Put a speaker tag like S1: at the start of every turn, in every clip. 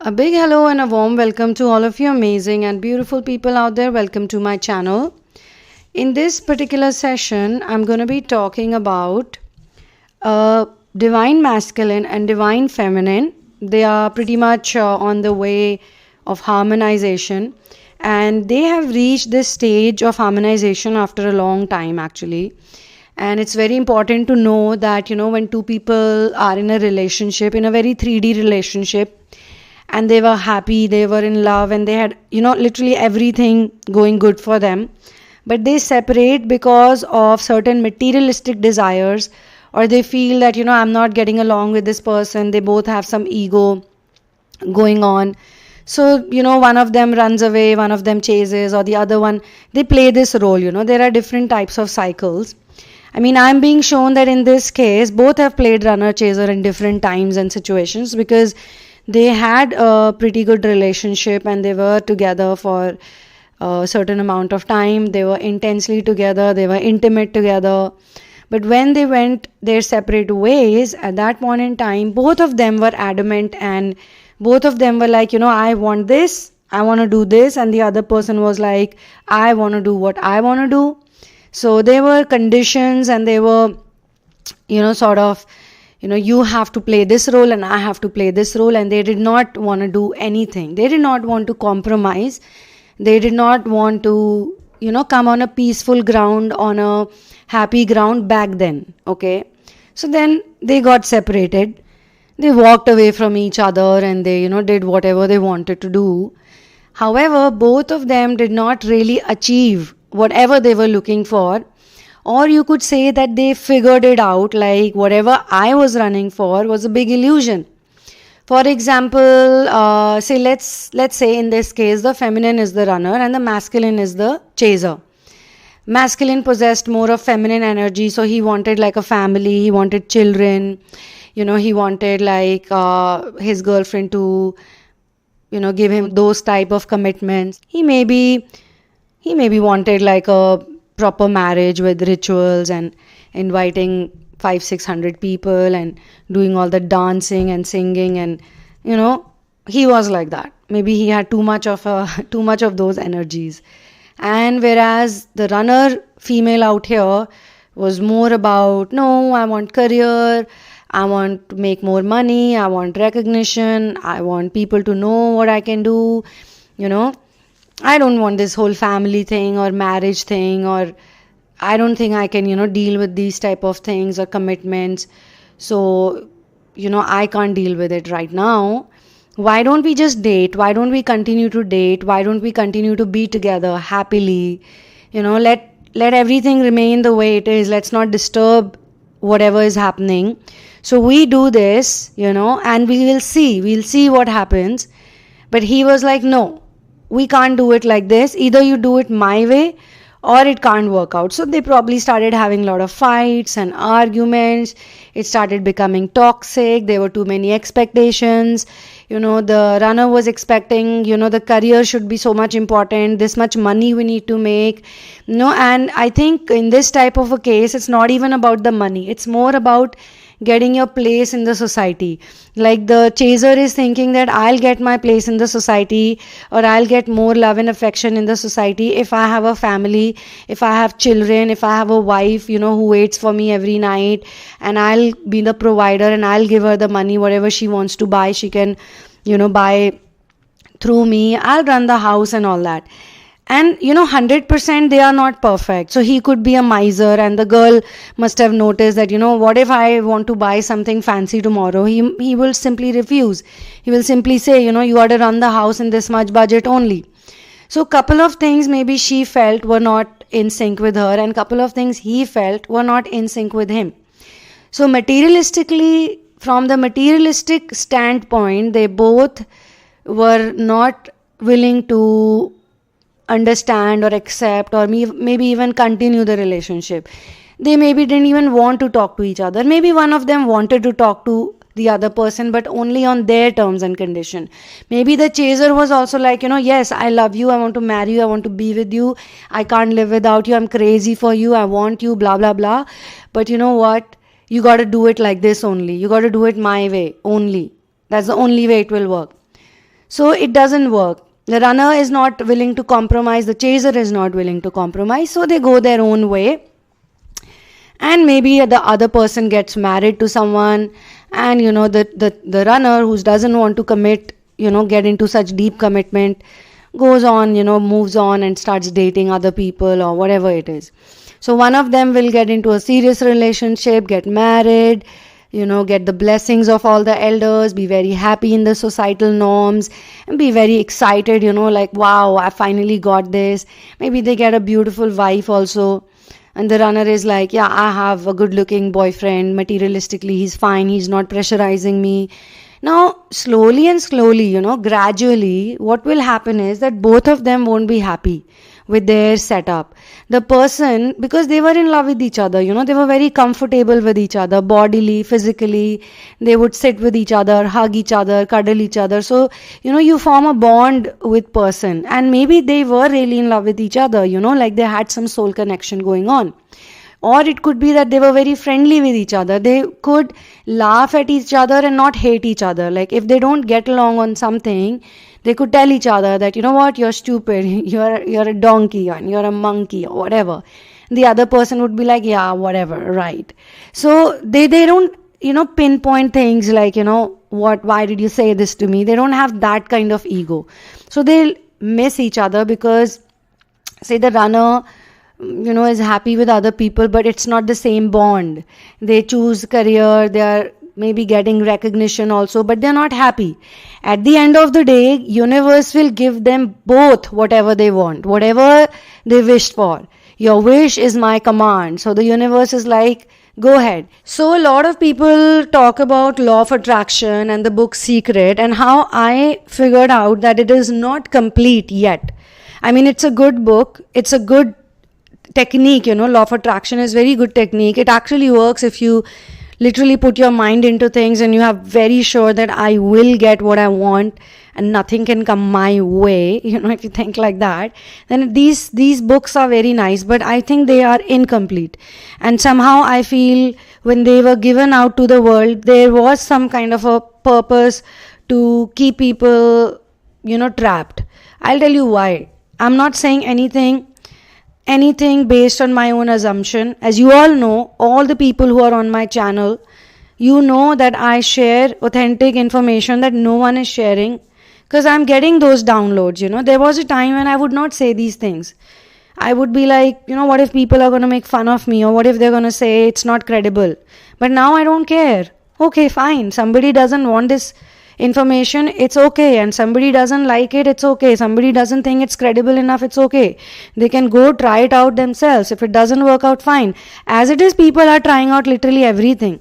S1: A big hello and a warm welcome to all of you amazing and beautiful people out there. Welcome to my channel. In this particular session, I'm going to be talking about divine masculine and divine feminine. They are pretty much on the way of harmonization, and they have reached this stage of harmonization after a long time actually. And it's very important to know that, when two people are in a relationship, in a very 3D relationship, and they were happy, they were in love, and they had, literally everything going good for them. But they separate because of certain materialistic desires, or they feel that, I'm not getting along with this person. They both have some ego going on. So, one of them runs away, one of them chases, or the other one, they play this role. There are different types of cycles. I'm being shown that in this case, both have played runner chaser in different times and situations, because they had a pretty good relationship and they were together for a certain amount of time. They were intensely together, they were intimate together. But when they went their separate ways, at that point in time, both of them were adamant, and both of them were like, I want this, I want to do this, and the other person was like, I want to do what I want to do. So there were conditions, and they were, you have to play this role and I have to play this role, and they did not want to do anything. They did not want to compromise. They did not want to, come on a peaceful ground, on a happy ground back then. Okay. So then they got separated. They walked away from each other, and they, did whatever they wanted to do. However, both of them did not really achieve whatever they were looking for. Or you could say that they figured it out, like whatever I was running for was a big illusion. For example, let's say in this case, the feminine is the runner and the masculine is the chaser. Masculine possessed more of feminine energy, so he wanted like a family, he wanted children, he wanted like his girlfriend to, give him those type of commitments. He maybe wanted like a proper marriage with rituals and inviting 500-600 people and doing all the dancing and singing, and he was like that. Maybe he had too much of those energies. And whereas the runner female out here was more about, no, I want career, I want to make more money, I want recognition, I want people to know what I can do, I don't want this whole family thing or marriage thing, or I don't think I can, deal with these type of things or commitments. So, I can't deal with it right now. Why don't we just date? Why don't we continue to date? Why don't we continue to be together happily? Let everything remain the way it is. Let's not disturb whatever is happening. So we do this, and we'll see what happens. But he was like, no, we can't do it like this. Either you do it my way or it can't work out. So they probably started having a lot of fights and arguments. It started becoming toxic. There were too many expectations. The runner was expecting, the career should be so much important. This much money we need to make. And I think in this type of a case, it's not even about the money. It's more about getting your place in the society. Like the chaser is thinking that I'll get my place in the society, or I'll get more love and affection in the society if I have a family, if I have children, if I have a wife, who waits for me every night, and I'll be the provider and I'll give her the money, whatever she wants to buy, she can, buy through me. I'll run the house and all that. And 100% they are not perfect. So he could be a miser, and the girl must have noticed that, what if I want to buy something fancy tomorrow? He will simply refuse. He will simply say, you got to run the house in this much budget only. So couple of things maybe she felt were not in sync with her, and couple of things he felt were not in sync with him. So materialistically, from the materialistic standpoint, they both were not willing to understand or accept or maybe even continue the relationship. They maybe didn't even want to talk to each other. Maybe one of them wanted to talk to the other person, but only on their terms and condition. Maybe the chaser was also like, yes, I love you, I want to marry you, I want to be with you, I can't live without you, I'm crazy for you, I want you, blah blah blah. But you know what, you got to do it like this only, you got to do it my way only. That's the only way it will work. So it doesn't work. The runner is not willing to compromise, the chaser is not willing to compromise, so they go their own way. And maybe the other person gets married to someone, and the runner who doesn't want to commit, get into such deep commitment, goes on, moves on and starts dating other people or whatever it is. So one of them will get into a serious relationship, get married, get the blessings of all the elders, be very happy in the societal norms, and be very excited, like, wow, I finally got this. Maybe they get a beautiful wife also. And the runner is like, yeah, I have a good looking boyfriend, materialistically he's fine, he's not pressurizing me. Now, slowly, gradually, what will happen is that both of them won't be happy with their setup. The person, because they were in love with each other, they were very comfortable with each other, bodily, physically, they would sit with each other, hug each other, cuddle each other. So, you form a bond with person, and maybe they were really in love with each other, like they had some soul connection going on. Or it could be that they were very friendly with each other. They could laugh at each other and not hate each other. Like if they don't get along on something, they could tell each other that, what, you're stupid, you're a donkey, and you're a monkey, or whatever. The other person would be like, yeah, whatever, right. So they don't, pinpoint things like, why did you say this to me? They don't have that kind of ego. So they'll miss each other because, say, the runner, is happy with other people, but it's not the same bond. They choose career, they are maybe getting recognition also, but they're not happy. At the end of the day, universe will give them both whatever they want, whatever they wished for. Your wish is my command. So the universe is like, go ahead. So a lot of people talk about law of attraction and the book Secret, and how I figured out that it is not complete yet. I mean, it's a good book, it's a good technique, law of attraction is very good technique. It actually works if you literally put your mind into things and you are very sure that I will get what I want and nothing can come my way. If you think like that, then these books are very nice, but I think they are incomplete. And somehow I feel when they were given out to the world, there was some kind of a purpose to keep people, trapped. I'll tell you why. I'm not saying anything based on my own assumption. As you all know, all the people who are on my channel, that I share authentic information that no one is sharing, because I'm getting those downloads. There was a time when I would not say these things. I would be like, what if people are going to make fun of me, or what if they're going to say it's not credible? But now I don't care. Okay, fine. Somebody doesn't want this information, it's okay. And somebody doesn't like it, it's okay. Somebody doesn't think it's credible enough, it's okay. They can go try it out themselves. If it doesn't work out, fine. As it is, people are trying out literally everything.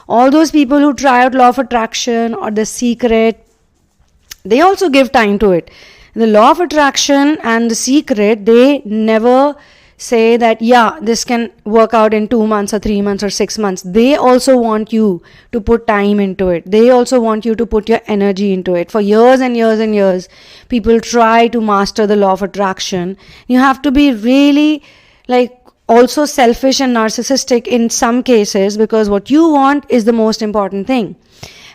S1: All those people who try out law of attraction or the Secret, they also give time to it. The law of attraction and the Secret, they never say that, yeah, this can work out in 2 months or 3 months or 6 months. They also want you to put time into it. They also want you to put your energy into it. For years and years and years, people try to master the law of attraction. You have to be really also selfish and narcissistic in some cases, because what you want is the most important thing.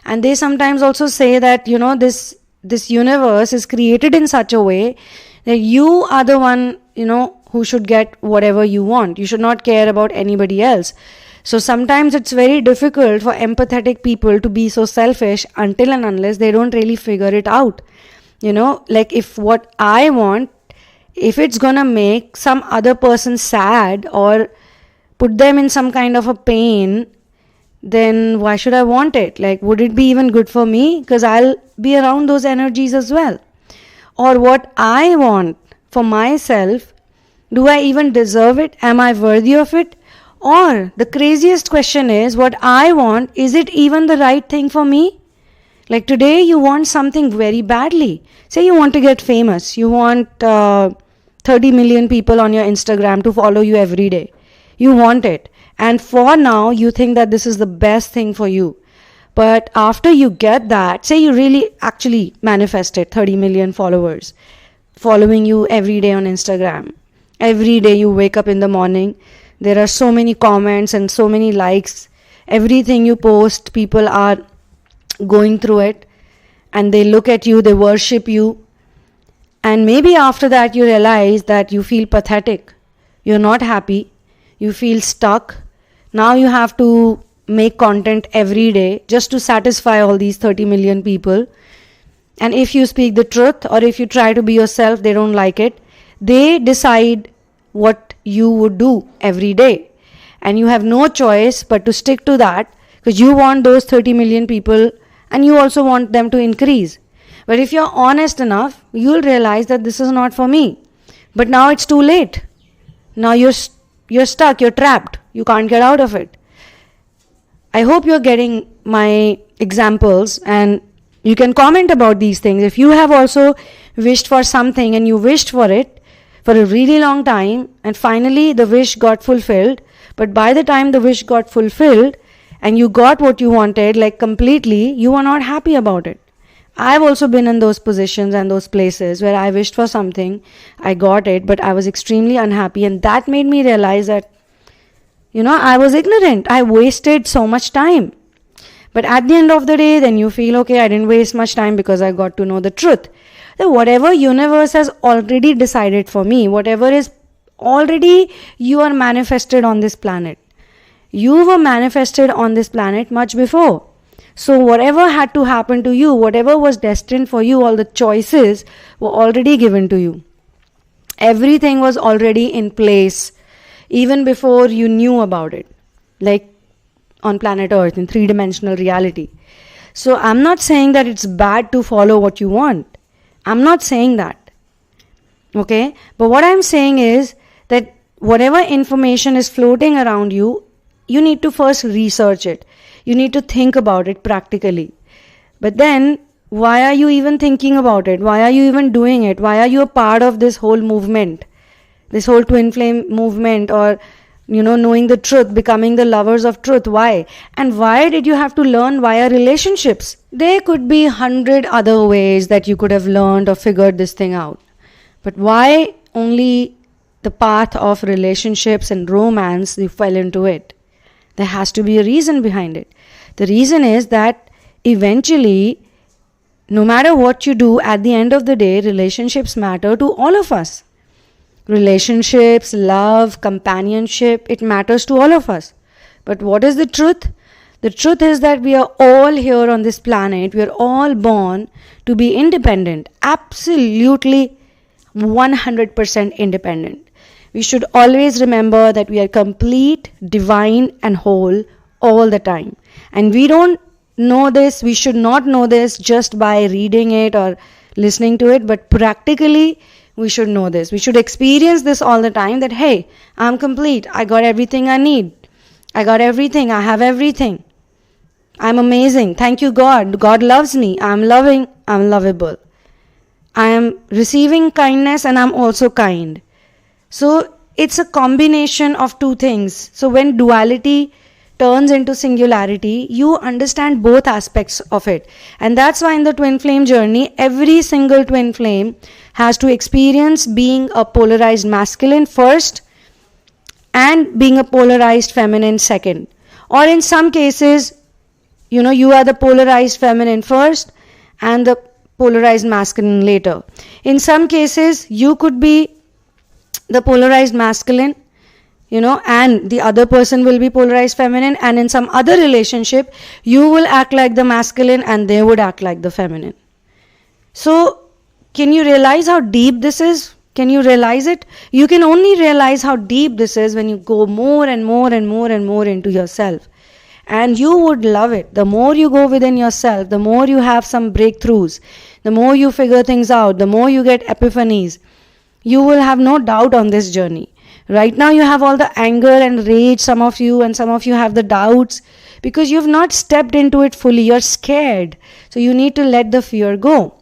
S1: And they sometimes also say that, this universe is created in such a way that you are the one, who should get whatever you want. You should not care about anybody else. So sometimes it's very difficult for empathetic people to be so selfish until and unless they don't really figure it out. If what I want, if it's gonna make some other person sad or put them in some kind of a pain, then why should I want it? Would it be even good for me? Because I'll be around those energies as well. Or what I want for myself, do I even deserve it? Am I worthy of it? Or the craziest question is, what I want, is it even the right thing for me? Today you want something very badly. Say you want to get famous. You want 30 million people on your Instagram to follow you every day. You want it. And for now, you think that this is the best thing for you. But after you get that, say you really actually manifested 30 million followers following you every day on Instagram. Every day you wake up in the morning, there are so many comments and so many likes. Everything you post, people are going through it. and they look at you, they worship you. And maybe after that you realize that you feel pathetic. You're not happy. You feel stuck. Now you have to make content every day just to satisfy all these 30 million people. And if you speak the truth or if you try to be yourself, they don't like it. They decide what you would do every day. And you have no choice but to stick to that, because you want those 30 million people and you also want them to increase. But if you're honest enough, you'll realize that this is not for me. But now it's too late. Now you're stuck, you're trapped. You can't get out of it. I hope you're getting my examples, and you can comment about these things. If you have also wished for something and you wished for it for a really long time and finally the wish got fulfilled, but by the time the wish got fulfilled and you got what you wanted, like completely, you were not happy about it. I've also been in those positions and those places where I wished for something, I got it, but I was extremely unhappy, and that made me realize that, I was ignorant. I wasted so much time. But at the end of the day, then you feel, okay, I didn't waste much time because I got to know the truth. That whatever universe has already decided for me, whatever is already you are manifested on this planet. You were manifested on this planet much before. So whatever had to happen to you, whatever was destined for you, all the choices were already given to you. Everything was already in place even before you knew about it. Like on planet Earth, in three-dimensional reality. So I'm not saying that it's bad to follow what you want. I'm not saying that. Okay? But what I'm saying is that whatever information is floating around you, you need to first research it. You need to think about it practically. But then, why are you even thinking about it? Why are you even doing it? Why are you a part of this whole movement? This whole Twinflame movement, or knowing the truth, becoming the lovers of truth. Why? And why did you have to learn via relationships? There could be 100 other ways that you could have learned or figured this thing out. But why only the path of relationships and romance you fell into it? There has to be a reason behind it. The reason is that eventually, no matter what you do, at the end of the day, relationships matter to all of us. Relationships, love, companionship, it matters to all of us. But what is the truth? The truth is that we are all here on this planet. We are all born to be independent. Absolutely 100% independent. We should always remember that we are complete, divine and whole all the time. And we don't know this, we should not know this just by reading it or listening to it, but practically we should know this. We should experience this all the time, that, hey, I'm complete. I got everything I need. I got everything. I have everything. I'm amazing. Thank you, God. God loves me. I'm loving. I'm lovable. I am receiving kindness and I'm also kind. So it's a combination of two things. So when duality turns into singularity, you understand both aspects of it. And that's why in the twin flame journey, every single twin flame has to experience being a polarized masculine first and being a polarized feminine second. Or in some cases, you are the polarized feminine first and the polarized masculine later. In some cases, you could be the polarized masculine, and the other person will be polarized feminine, and in some other relationship, you will act like the masculine and they would act like the feminine. So, can you realize how deep this is? Can you realize it? You can only realize how deep this is when you go more and more and more and more into yourself. And you would love it. The more you go within yourself, the more you have some breakthroughs, the more you figure things out, the more you get epiphanies. You will have no doubt on this journey. Right now you have all the anger and rage, some of you, and some of you have the doubts because you've not stepped into it fully. You're scared. So you need to let the fear go.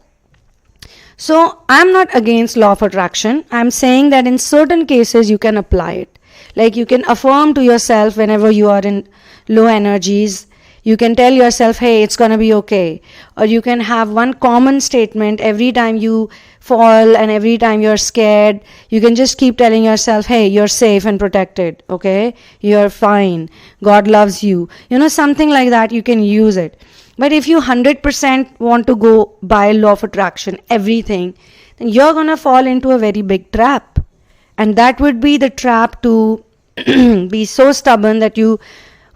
S1: So I'm not against law of attraction. I'm saying that in certain cases you can apply it. Like you can affirm to yourself whenever you are in low energies. You can tell yourself, hey, it's going to be okay. Or you can have one common statement every time you fall and every time you're scared. You can just keep telling yourself, hey, you're safe and protected. Okay? You're fine. God loves you. Something like that, you can use it. But if you 100% want to go by law of attraction, everything, then you're going to fall into a very big trap. And that would be the trap to be so stubborn that you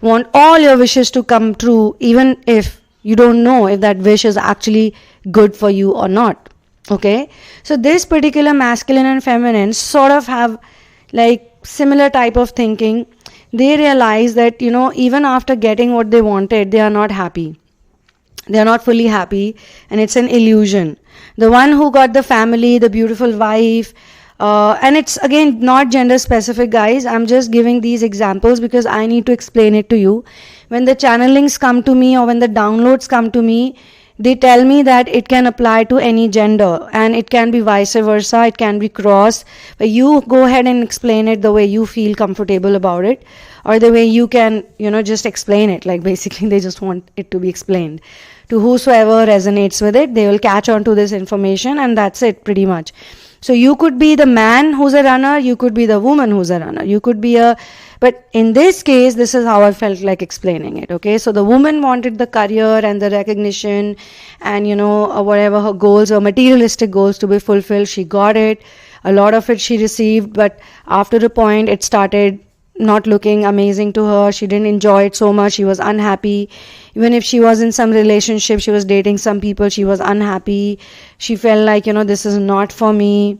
S1: want all your wishes to come true, even if you don't know if that wish is actually good for you or not. Okay? So this particular masculine and feminine sort of have like similar type of thinking. They realize that, even after getting what they wanted, they are not happy. They are not fully happy, and it's an illusion. The one who got the family, the beautiful wife, and it's again not gender specific, guys. I'm just giving these examples because I need to explain it to you. When the channelings come to me or when the downloads come to me, they tell me that it can apply to any gender, and it can be vice versa, it can be cross. But you go ahead and explain it the way you feel comfortable about it, or the way you can, just explain it. Like basically they just want it to be explained. To whosoever resonates with it, they will catch on to this information, and that's it pretty much. So you could be the man who's a runner, you could be the woman who's a runner, you could be but in this case, this is how I felt like explaining it, okay? So the woman wanted the career and the recognition and, whatever her goals or materialistic goals to be fulfilled. She got it. A lot of it she received, but after a point, it started not looking amazing to her. She didn't enjoy it so much. She was unhappy. Even if she was in some relationship, she was dating some people, she was unhappy. She felt like, this is not for me.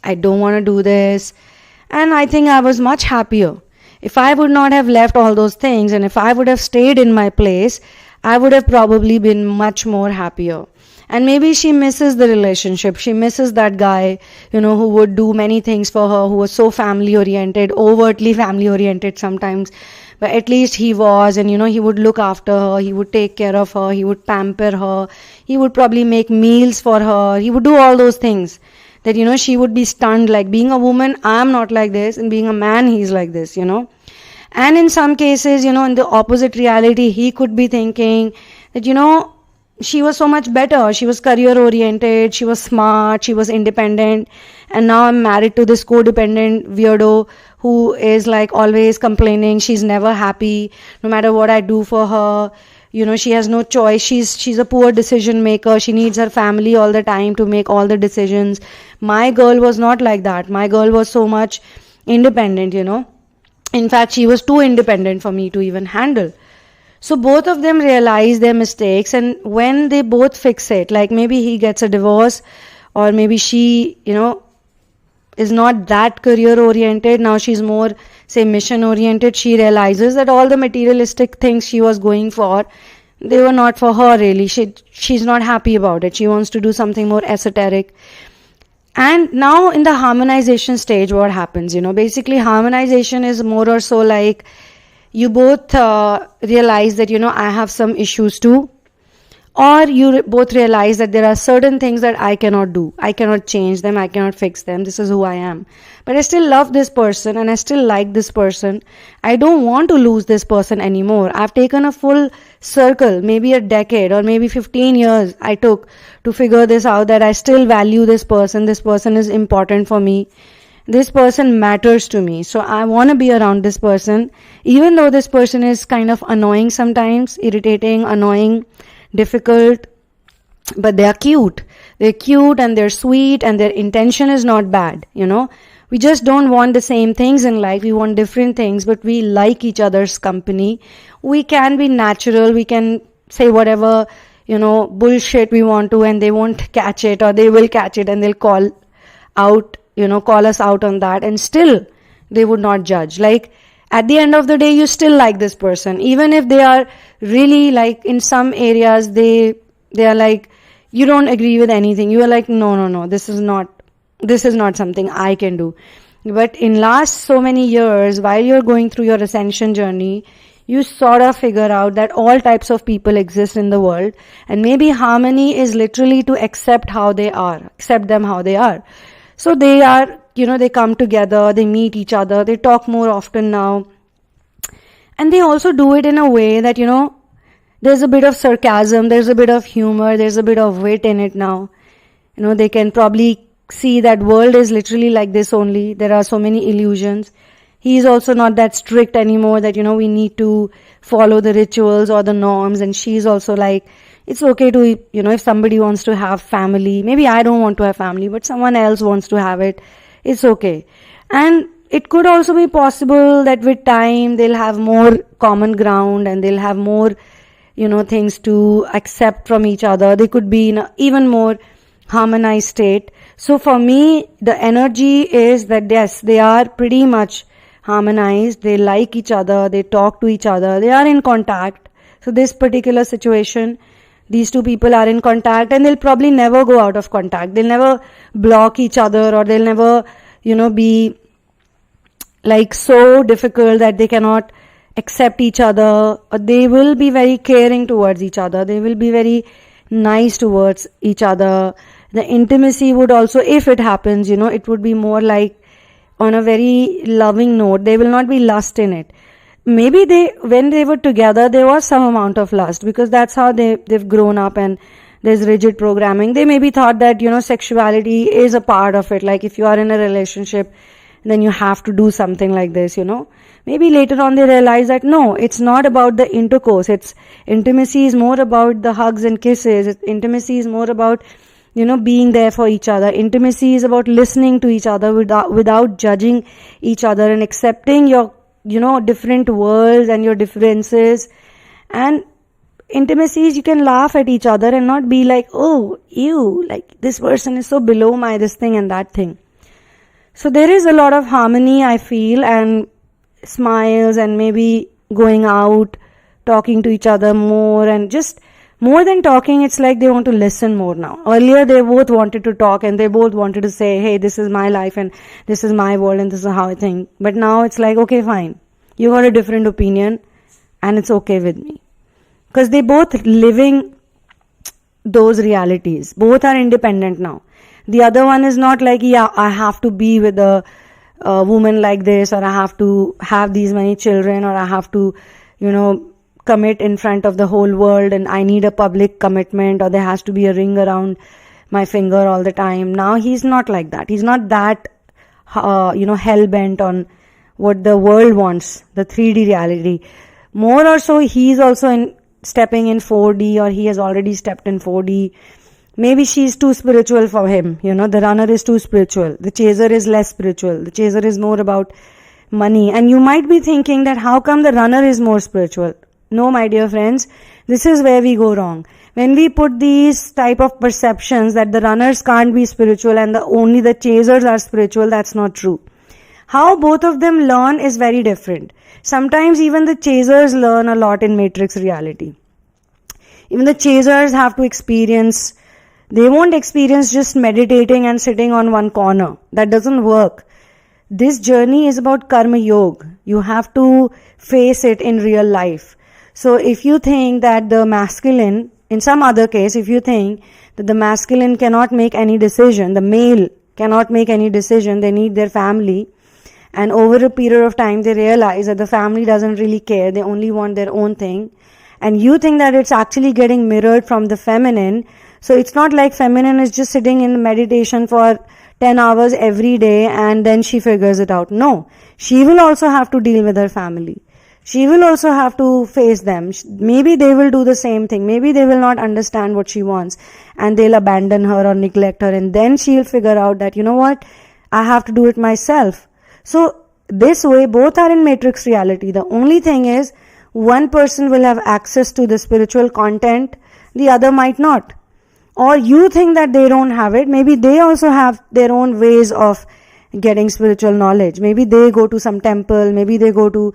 S1: I don't want to do this. And I think I was much happier. If I would not have left all those things, and if I would have stayed in my place, I would have probably been much more happier. And maybe she misses the relationship. She misses that guy, who would do many things for her, who was so family oriented, overtly family oriented sometimes. But at least he was, and he would look after her, he would take care of her, he would pamper her, he would probably make meals for her, he would do all those things. That, she would be stunned, like being a woman, I'm not like this, and being a man, he's like this, And in some cases, in the opposite reality, he could be thinking that, she was so much better. She was career oriented, she was smart, she was independent, and now I'm married to this codependent weirdo who is like always complaining. She's never happy no matter what I do for her. She has no choice. She's a poor decision maker. She needs her family all the time to make all the decisions. My girl was not like that. My girl was so much independent, In fact, she was too independent for me to even handle. So both of them realize their mistakes, and when they both fix it, like maybe he gets a divorce, or maybe she, is not that career oriented, now she's more, say, mission oriented, she realizes that all the materialistic things she was going for, they were not for her really. She's not happy about it. She wants to do something more esoteric. And now in the harmonization stage, what happens? Basically harmonization is more or so like, you both realize that, I have some issues too. Or you both realize that there are certain things that I cannot do. I cannot change them. I cannot fix them. This is who I am. But I still love this person and I still like this person. I don't want to lose this person anymore. I've taken a full circle, maybe a decade or maybe 15 years I took to figure this out, that I still value this person. This person is important for me. This person matters to me. So I want to be around this person. Even though this person is kind of annoying sometimes, irritating, annoying, difficult, but they are cute. They're cute and they're sweet and their intention is not bad, We just don't want the same things in life. We want different things, but we like each other's company. We can be natural. We can say whatever, bullshit we want to, and they won't catch it, or they will catch it and they'll call us out on that, and still they would not judge. Like, at the end of the day, you still like this person, even if they are really like, in some areas they are like, you don't agree with anything. You are like, no, this is not something I can do. But in last so many years, while you're going through your ascension journey, you sort of figure out that all types of people exist in the world, and maybe harmony is literally to accept them how they are. So they are, they come together, they meet each other, they talk more often now. And they also do it in a way that, there's a bit of sarcasm, there's a bit of humor, there's a bit of wit in it now. They can probably see that world is literally like this only. There are so many illusions. He's also not that strict anymore that, we need to follow the rituals or the norms. And she's also like, it's okay to, if somebody wants to have family, maybe I don't want to have family, but someone else wants to have it, it's okay. And it could also be possible that with time they'll have more common ground and they'll have more, things to accept from each other. They could be in an even more harmonized state. So for me, the energy is that yes, they are pretty much harmonized. They like each other. They talk to each other. They are in contact. So this particular situation, these two people are in contact, and they'll probably never go out of contact. They'll never block each other, or they'll never, be like so difficult that they cannot accept each other. Or they will be very caring towards each other. They will be very nice towards each other. The intimacy would also, if it happens, it would be more like on a very loving note. They will not be lust in it. Maybe when they were together, there was some amount of lust, because that's how they've grown up, and there's rigid programming. They maybe thought that, sexuality is a part of it. Like if you are in a relationship, then you have to do something like this, Maybe later on they realize that no, it's not about the intercourse. Intimacy is more about the hugs and kisses. Intimacy is more about, being there for each other. Intimacy is about listening to each other without judging each other, and accepting your, different worlds and your differences. And intimacy is you can laugh at each other and not be like, oh, ew, like this person is so below my this thing and that thing. So there is a lot of harmony, I feel, and smiles, and maybe going out, talking to each other more, and just more than talking, it's like they want to listen more now. Earlier, they both wanted to talk, and they both wanted to say, hey, this is my life, and this is my world, and this is how I think. But now it's like, okay, fine. You got a different opinion, and it's okay with me. Because they both living those realities. Both are independent now. The other one is not like, yeah, I have to be with a woman like this, or I have to have these many children, or I have to, commit in front of the whole world, and I need a public commitment, or there has to be a ring around my finger all the time. Now he's not like that. He's not that, hell-bent on what the world wants, the 3D reality. More or so, he's also stepping in 4D, or he has already stepped in 4D. Maybe she's too spiritual for him. The runner is too spiritual. The chaser is less spiritual. The chaser is more about money. And you might be thinking that how come the runner is more spiritual? No, my dear friends, this is where we go wrong. When we put these type of perceptions that the runners can't be spiritual and only the chasers are spiritual, that's not true. How both of them learn is very different. Sometimes even the chasers learn a lot in matrix reality. Even the chasers have to experience. They won't experience just meditating and sitting on one corner. That doesn't work. This journey is about karma yoga. You have to face it in real life. So if you think that the masculine, in some other case, if you think that the masculine cannot make any decision, the male cannot make any decision, they need their family, and over a period of time they realize that the family doesn't really care, they only want their own thing, and you think that it's actually getting mirrored from the feminine. So it's not like feminine is just sitting in meditation for 10 hours every day and then she figures it out. No, she will also have to deal with her family. She will also have to face them. Maybe they will do the same thing. Maybe they will not understand what she wants and they'll abandon her or neglect her, and then she'll figure out that, you know what, I have to do it myself. So this way, both are in matrix reality. The only thing is, one person will have access to the spiritual content, the other might not. Or you think that they don't have it. Maybe they also have their own ways of getting spiritual knowledge. Maybe they go to some temple. Maybe they go to,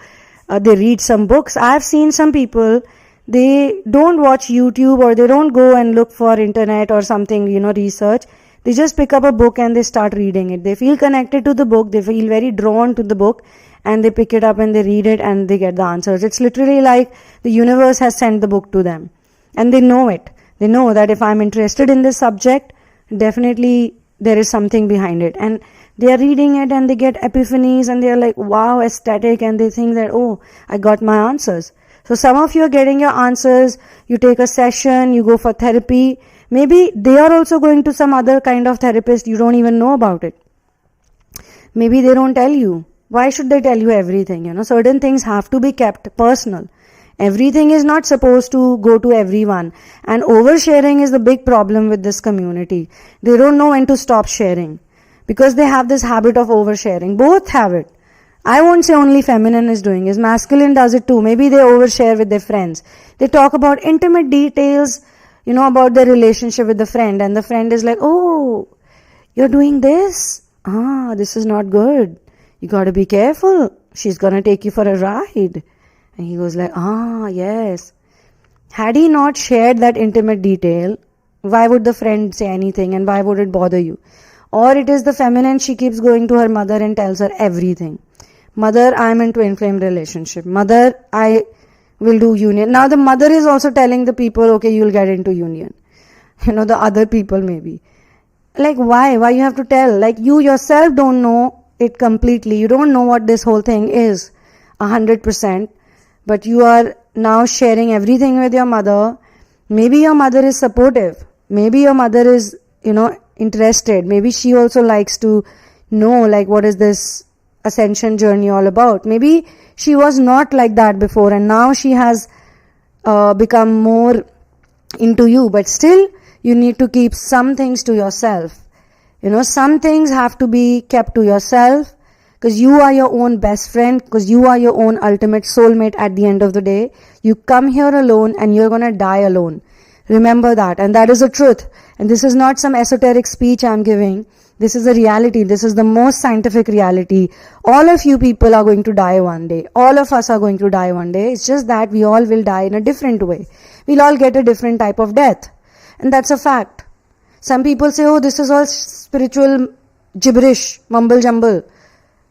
S1: they read some books. I've seen some people, they don't watch YouTube or they don't go and look for internet or something, research. They just pick up a book and they start reading it. They feel connected to the book. They feel very drawn to the book and they pick it up and they read it and they get the answers. It's literally like the universe has sent the book to them and they know it. They know that if I'm interested in this subject, definitely there is something behind it. And they are reading it and they get epiphanies and they are like, wow, aesthetic, and they think that, oh, I got my answers. So some of you are getting your answers, you take a session, you go for therapy. Maybe they are also going to some other kind of therapist, you don't even know about it. Maybe they don't tell you. Why should they tell you everything? Certain things have to be kept personal. Everything is not supposed to go to everyone. And oversharing is the big problem with this community. They don't know when to stop sharing because they have this habit of oversharing. Both have it. I won't say only feminine is doing it. Masculine does it too. Maybe they overshare with their friends. They talk about intimate details, about their relationship with the friend. And the friend is like, oh, you're doing this? This is not good. You got to be careful. She's going to take you for a ride. And he goes like, yes. Had he not shared that intimate detail, why would the friend say anything and why would it bother you? Or it is the feminine, she keeps going to her mother and tells her everything. Mother, I'm in twin flame relationship. Mother, I will do union. Now the mother is also telling the people, okay, you'll get into union. The other people maybe. Like why? Why you have to tell? Like you yourself don't know it completely. You don't know what this whole thing is 100%. But you are now sharing everything with your mother. Maybe your mother is supportive. Maybe your mother is, interested. Maybe she also likes to know like what is this ascension journey all about. Maybe she was not like that before and now she has become more into you. But still, you need to keep some things to yourself. Some things have to be kept to yourself. Because you are your own best friend, because you are your own ultimate soulmate at the end of the day. You come here alone and you're going to die alone. Remember that. And that is the truth. And this is not some esoteric speech I'm giving. This is a reality. This is the most scientific reality. All of you people are going to die one day. All of us are going to die one day. It's just that we all will die in a different way. We'll all get a different type of death. And that's a fact. Some people say, oh, this is all spiritual gibberish, mumble jumble.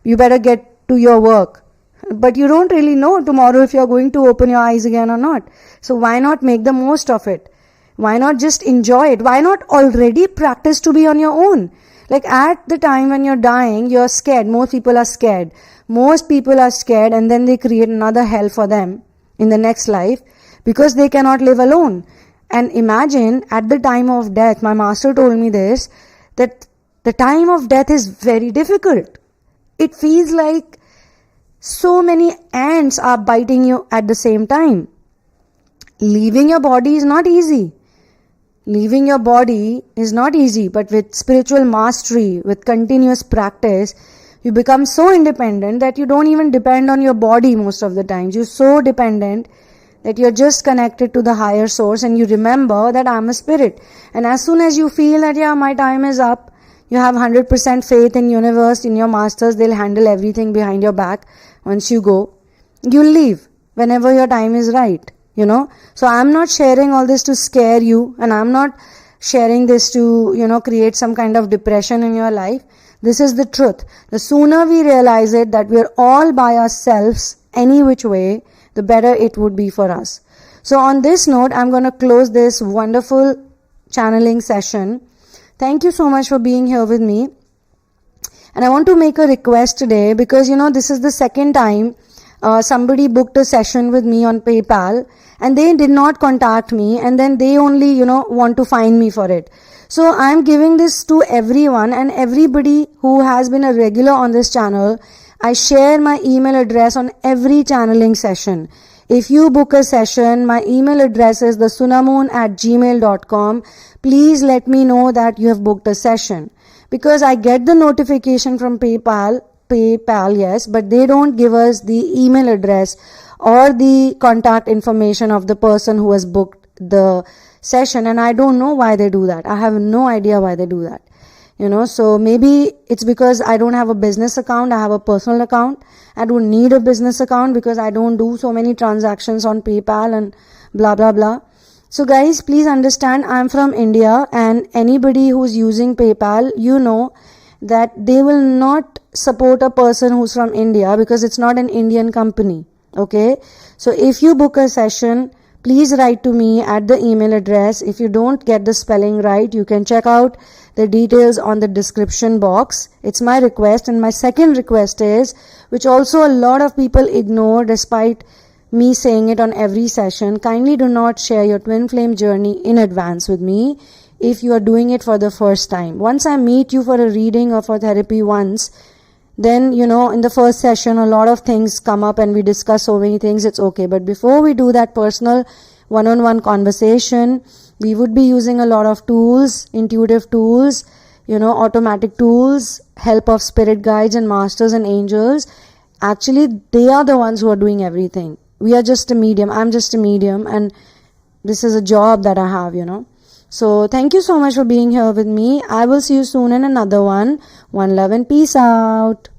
S1: You better get to your work. But you don't really know tomorrow if you're going to open your eyes again or not. So why not make the most of it? Why not just enjoy it? Why not already practice to be on your own? Like at the time when you're dying, you're scared. Most people are scared. Most people are scared and then they create another hell for them in the next life because they cannot live alone. And imagine at the time of death, my master told me this, that the time of death is very difficult. It feels like so many ants are biting you at the same time. Leaving your body is not easy. Leaving your body is not easy, but with spiritual mastery, with continuous practice, you become so independent that you don't even depend on your body most of the times. You're so dependent that you're just connected to the higher source and you remember that I'm a spirit. And as soon as you feel that, yeah, my time is up, you have 100% faith in universe, in your masters, they'll handle everything behind your back. Once you go, you'll leave whenever your time is right, So I'm not sharing all this to scare you and I'm not sharing this to, create some kind of depression in your life. This is the truth. The sooner we realize it, that we're all by ourselves any which way, the better it would be for us. So on this note, I'm going to close this wonderful channeling session. Thank you so much for being here with me. And I want to make a request today because, this is the second time somebody booked a session with me on PayPal and they did not contact me and then they only, want to find me for it. So I'm giving this to everyone and everybody who has been a regular on this channel. I share my email address on every channeling session. If you book a session, my email address is thesunamoon@gmail.com. Please let me know that you have booked a session. Because I get the notification from PayPal, yes, but they don't give us the email address or the contact information of the person who has booked the session. And I don't know why they do that. I have no idea why they do that. So maybe it's because I don't have a business account. I have a personal account. I don't need a business account because I don't do so many transactions on PayPal and blah, blah, blah. So guys, please understand I'm from India and anybody who's using PayPal, that they will not support a person who's from India because it's not an Indian company. Okay. So if you book a session, please write to me at the email address. If you don't get the spelling right, you can check out the details on the description box. It's my request. And my second request is, which also a lot of people ignore despite me saying it on every session, kindly do not share your twin flame journey in advance with me if you are doing it for the first time. Once I meet you for a reading or for therapy once, then, in the first session, a lot of things come up and we discuss so many things, it's okay. But before we do that personal one-on-one conversation, we would be using a lot of tools, intuitive tools, automatic tools, help of spirit guides and masters and angels. Actually, they are the ones who are doing everything. We are just a medium. I'm just a medium, and this is a job that I have, So thank you so much for being here with me. I will see you soon in another one. One love and peace out.